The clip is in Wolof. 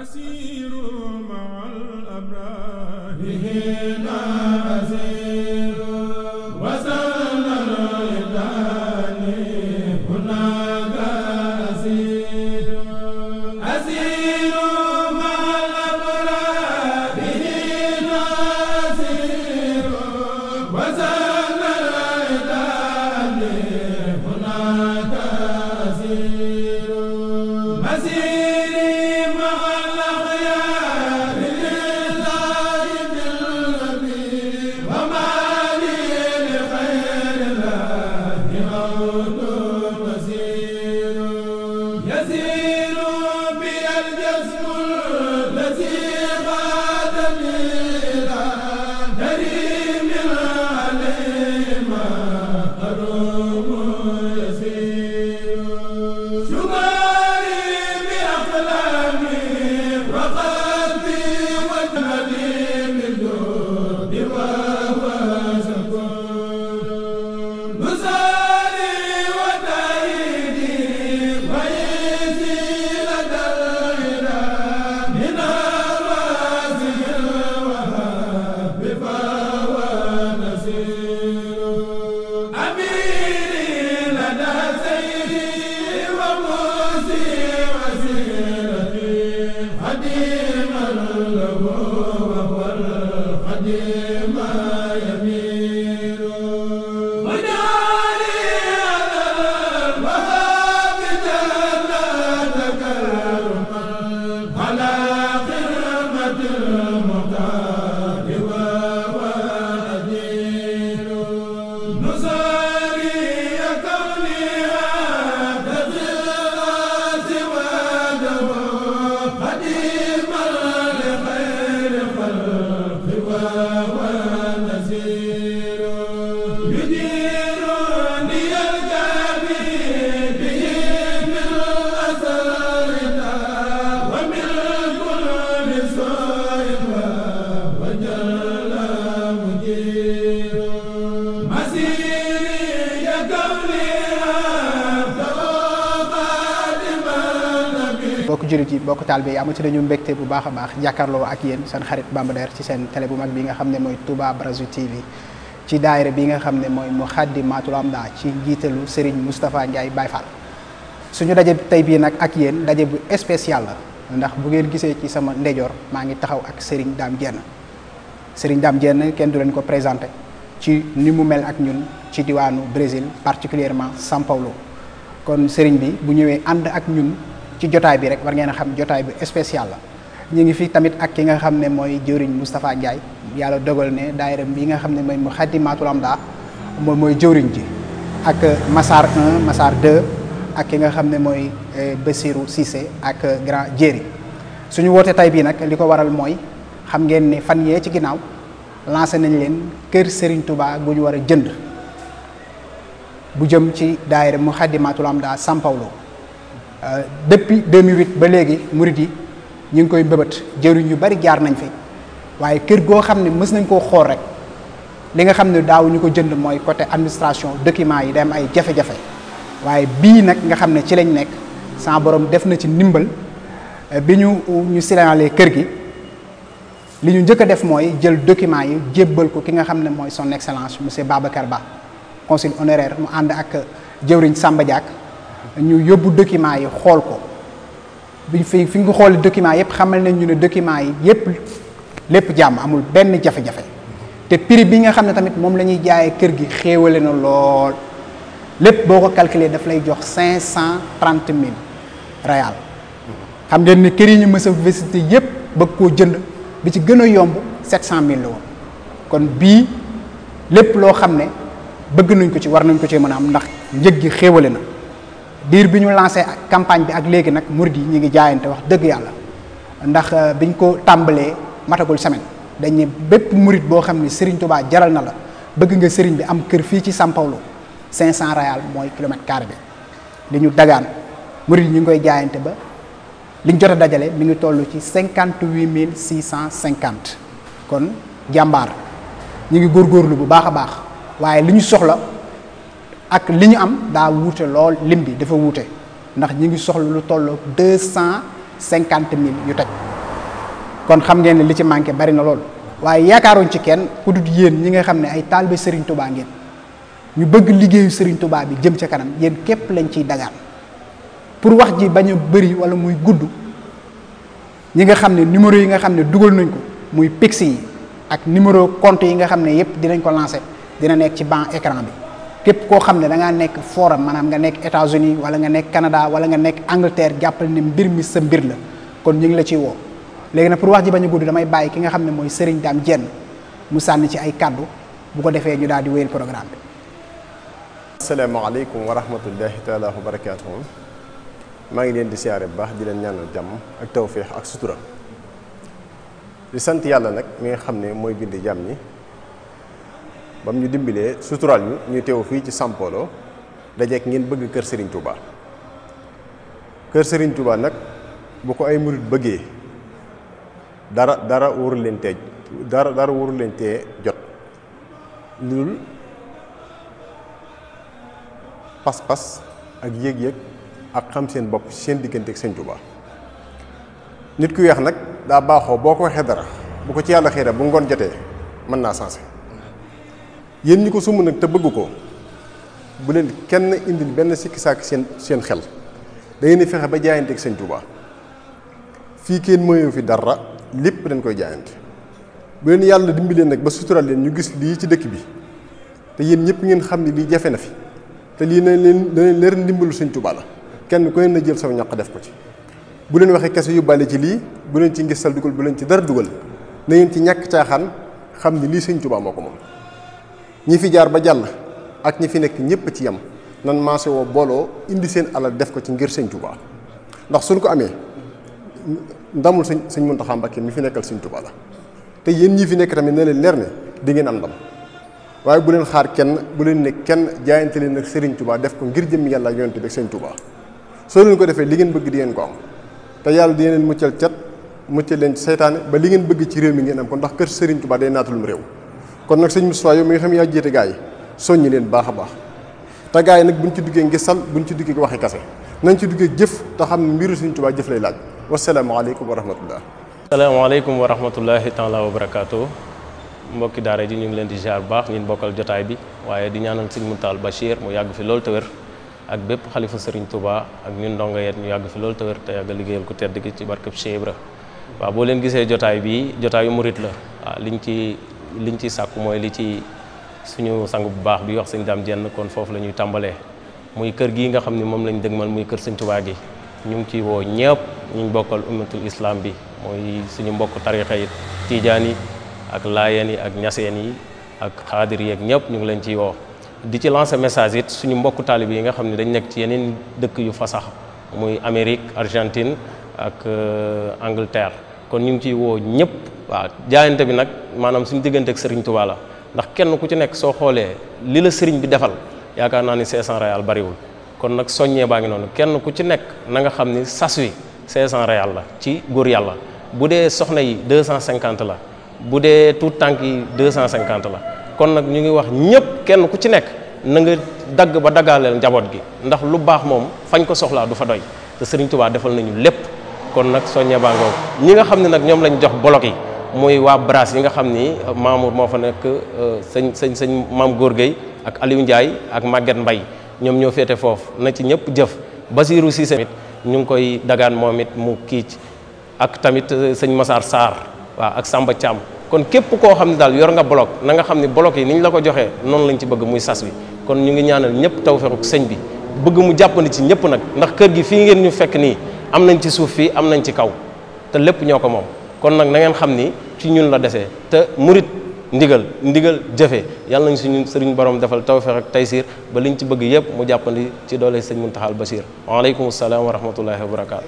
أسير مع الأبرار هنا أسير وسل الرداني هناك أسير أسير مع الأبرار هنا أسير وسل الرداني هناك أسير مسيري مع الأخيار لله بالنبي وما لي لخير الله عود مسير يسير بي الجسم الذي غادني إلى كريم عليه ما أروم يسير شكري بأقلامي وقلبي وجهدي بالجود وهو شكور نزالي وتأييدي وإيدي لدى الغنى من الواسع الوهاب فهو نسير أميري لدى سيدي وموسي وسيرتي خديما له وهو الخديم يمير وجعلي على الوهاب جل تكرما على خدمة المختار وهو أدير نصاري كونها تغيرات وجهه قديما لخير خلق وهو نسير يديرني الجميع به من أسرنا ومن كل سوء وجل مجير مسيري كونها خادم النبي bokk jullit yi bokk taalibe yi amati nañu mbégte bu baax a baax jàkkaarloo ak yéen seen xarit Bamba Der ci seen télé bu mag bi nga xam ne mooy Touba Brazil TV ci daayira bi nga xam ne mooy Moukhaddamatoul Amda ci njiitalu Serigne Moustapha Ndiaye Baye Fall suñu daje tey bii nag ak yéen daje bu spécial la ndax bu ngeen gisee ci sama ndejoor maa ngi taxaw ak Serigne Dame Diène Serigne Dame Diène kenn du leen ko présenté ci ni mu mel ak ñun ci diwaanu Brésil particulièrement São Paulo kon Serigne bi bu ñëwee ànd ak ñun ci jotaay bi rek war ngeen a xam jotaay bi spécial la ñu ngi fi tamit ak ki nga xam ne mooy jëwriñ Moustapha Ndiaye yàlla dogal ne daayira bi nga xam ne mooy Moukhaddamatoul Amda moom mooy jëwriñ ji ak Massar 1 Massar 2 ak ki nga xam ne mooy Bassirou Cissé ak Grand Jéeri suñu woote tay bii nag li ko waral mooy xam ngeen ne fan yee ci ginnaaw lancé nañ leen kër Serigne Touba bu ñu war a jënd bu jëm ci daayira Moukhaddamatoul Amda São Paulo depuis 2008 ba léegi murid yi ñu ngi koy mbëbët jëriñ yu bari jaar nañ fi waaye kër goo xam ne mës nañ koo xool rek li nga xam ne daaw ñu ko jënd mooy côté administration document yi day am ay jafe-jafe waaye bii nag nga xam ne ci lañ nekk sama borom def na ci ndimbal bi ñu signalé kër gi li ñu njëkk a def mooy jël document yi jébbal ko ki nga xam ne mooy son excellence monsieur Babacar Ba consul honoraire mu ànd ak jëwriñ Samba Diak ñu yóbbu document yi xool ko bi fi nga xool document yëpp xamal nañ ñu ne document yi yëpp lépp jàmm amul benn jafe-jafe te prix bi nga xam ne tamit moom la ñuy jaayee kër gi xéewale na lool lépp boo ko calculer daf lay jox 530 000 réal xam ngeen ne kër yi ñu mës a visité yëpp bëgg koo jënd bi ci gën a yomb 700 000 la woon kon bii lépp loo xam ne bëgg nañ ko ci war nañ ko ci mën a am ndax njëg gi xéewale na diir bi ñu lancé campagne bi ak léegi nag murid yi ñu ngi jaayante wax dëgg yàlla ndax biñ ko tàmbalee matagul semaine dañ ne bépp murid boo xam ne Serigne Touba jaral na la bëgg nga Serigne bi am kër fii ci São Paulo 500 réal mooy kilomètre carré bi li ñu dagaan murid yi ñu ngi koy jaayante ba liñ jot a dajale mi ngi toll ci 58 650 kon jàmbaar ñu ngi góorgóorlu bu baax a baax waaye li ñu soxla ak li ñu am daa wuute lool lim bi dafa wuute ndax ñi ngi soxla lu toll 50.000 yu toj kon xam ngeen ne li ci manqué bari na lool waaye yaakaaruñ ci kenn ku dut yéen ñi nga xam ne ay taalibe Serigne Touba ngeen ñu bëgg liggéeyu Serigne Touba bi jëm ca kanam yéen képp lañ ciy dagaan pour wax ji bañ a bëri wala muy gudd ñi nga xam ne numéro yi nga xam ne dugal nañ ko muy pix yi ak numéro compte yi nga xam ne yépp dinañ ko lancer dina nekk ci ban écran bi képp koo xam ne da ngaa nekk forum maanaam nga nekk États-Unis wala nga nekk Canada wala nga nekk Angleterre jàppal ne mbir mi sa mbir la kon ñu ngi la ciy woo léegi nag pour wax ji bañ a gudd damay bàyyi ki nga xam ne mooy Serigne Dame Diène mu sànni ci ay kaddu bu ko defee ñu daal di wéyal programme bi. asalaamaaleykum wa rahmatullahi taala wa barakaatuhu maa ngi leen di siyaare bu baax di leen ñaanal jàmm ak tawféex ak sutura di sant yàlla nag mi nga xam ne mooy bindi jàmm ñi bam ñu dimbilee suturaal ñu teew fii ci Sampolo dajeek ngeen bëgg kër Serigne Touba kër Serigne Touba nag bu ko ay murit bëggee dara warul leen tee dara warul leen tee jot lul pas-pas ak yëg-yëg ak xam seen bopp seen diggante ak Sëñ Touba nit ku weex nag daa baaxoo boo ko waxee dara bu ko ci yàlla xëy bu ngoon jotee mën naa sensé yéen ñi ko sumb nag te bëgg ko bu leen kenn indil benn sikki sàkk seen xel da ngeen di fexe ba jaayante ak Sëñ Touba fii kenn mooyoo fi dara lépp dañ koy jaayante bu leen yàlla dimbali leen nag ba sutural leen ñu gis lii ci dëkk bi te yéen ñëpp ngeen xam ne lii jafe na fi te lii na leen leer ndimbalu Sëñ Touba la kenn ku ne na jël saw ñaq def ko ci bu leen waxee kese yóbbaale ci lii bu leen ci ngistal dugal bu leen ci dara dugal na ngeen ci ñàkk caaxaan xam ni lii Sëñ Touba moo ko moom ñi fi jaar ba jàll ak ñi fi nekk ñëpp ci yem nan maase woo booloo indi seen alal def ko ci ngir Sëñ Touba ndax suñ ko amee ndamul sëñ Mountakha Mbacké mi fi nekkal Sëñ Touba la te yéen ñi fi nekk tamit ne leen leer ne di ngeen am ndam waaye bu leen xaar kenn bu leen ne kenn jaayante leen ak Serigne Touba def ko ngir jëmmi yàlla ak yonent bi ak Sëñ Touba soo leen ko defee li ngeen bëgg di ngeen ko am te yàlla di leen muccal cat muccal leen ci seytaane ba li ngeen bëgg ci réew mi ngeen am ko ndax kër Serigne Touba day naatalum réew kon nag sëñ Moustapha yow mi nga xam yaa jiite gaa yi soññi leen baax a baax te gaa yi nag buñ ci duggee ngisal buñ ci duggee waxi kase nañ ci duggee jëf te xam ne mbiru Sëñ Touba jëf lay laaj wasalaamaaleykum wa rahmatullah asalaamaaleykum wa rahmatullahi taala wa barakaatu mbokki daara ji ñu ngi leen di ziar bu baax ñun bokkal jotaay bi waaye di ñaanal Sëñ Mountakha Bachir mu yàgg fi loolu te wér ak bépp xalifa Serigne Touba ak ñun ndongo yeet ñu yàgg fi loolu te wér te yàgg liggéeyal ku tedd gi ci barkeb Cheikh Ibra waaw boo leen gisee jotaay bi jotaayu murit la waaw liñ ci sàkku mooy li ci suñu sang bu baax bi wax Sëñ Dame Diène kon foofu la ñuy tàmbalee muy kër gii nga xam ne moom lañ dëgmal muy kër Sëñ Touba gi ñu ngi ci woo ñëpp ñu bokkal ummatul islam bi mooy suñu mbokk tarixa yi tiijaan yi ak laayeen yi ak ñaseen yi ak xaadir yi ak ñëpp ñu ngi leen ciy woo di ci lancer message it suñu mbokk taalib yi nga xam ne dañ nekk ci yeneen dëkk yu fasax muy Amérique Argentine ak Angleterre kon ñu ngi ciy woo ñëpp waaw jaayante bi nag maanaam suñu diggante ak Serigne Touba la ndax kenn ku ci nekk soo xoolee li la Serigne bi defal yaakaar naa ni 500 réal bariwul kon nag soññee baa ngi noonu kenn ku ci nekk na nga xam ni sas wi 500 réal la ci góor yàlla bu dee soxna yi 250 la bu dee tuut tànk yi 250 la kon nag ñu ngi wax ñëpp kenn ku ci nekk na nga dagg ba daggaaleel njaboot gi ndax lu baax moom fañ ko soxlaa du fa doy te Serigne Touba defal nañu lépp kon nag soññee baa ngoog ñi nga xam ne nag ñoom lañ jox bolok yi muy waa Brass yi nga xam ni Mamour moo fa nekk sëñ Maam Góor Gueye ak Aliou Ndiaye ak Maguette Mbaye ñoom ñoo féete foofu na ci ñëpp jëf Basirou Cissé mit ñu ngi koy dagaan moom it mu kiic ak tamit sëñ Massar Sarr waaw ak Samba Thiam kon képp koo xam ne daal yor nga bloc na nga xam ne bloc yi ni ñu la ko joxee noonu lañ ci bëgg muy sas wi kon ñu ngi ñaanal ñëpp tawfeexu sëñ bi bëgg mu jàppandi ci ñëpp nag ndax kër gi fii ngeen ñu fekk nii am nañ ci suuf fii am nañ ci kaw te lépp ñoo ko moom kon nag na ngeen xam ni ci ñun la desee te murit ndigal jëfe yàlla nañ suñu sëriñ borom defal tawfeex ak taysiir ba liñ ci bëgg yëpp mu jàppandi ci doole sëñ Mountakha Bachir waaleykum salaam wa rahmatullahi wa barakaatu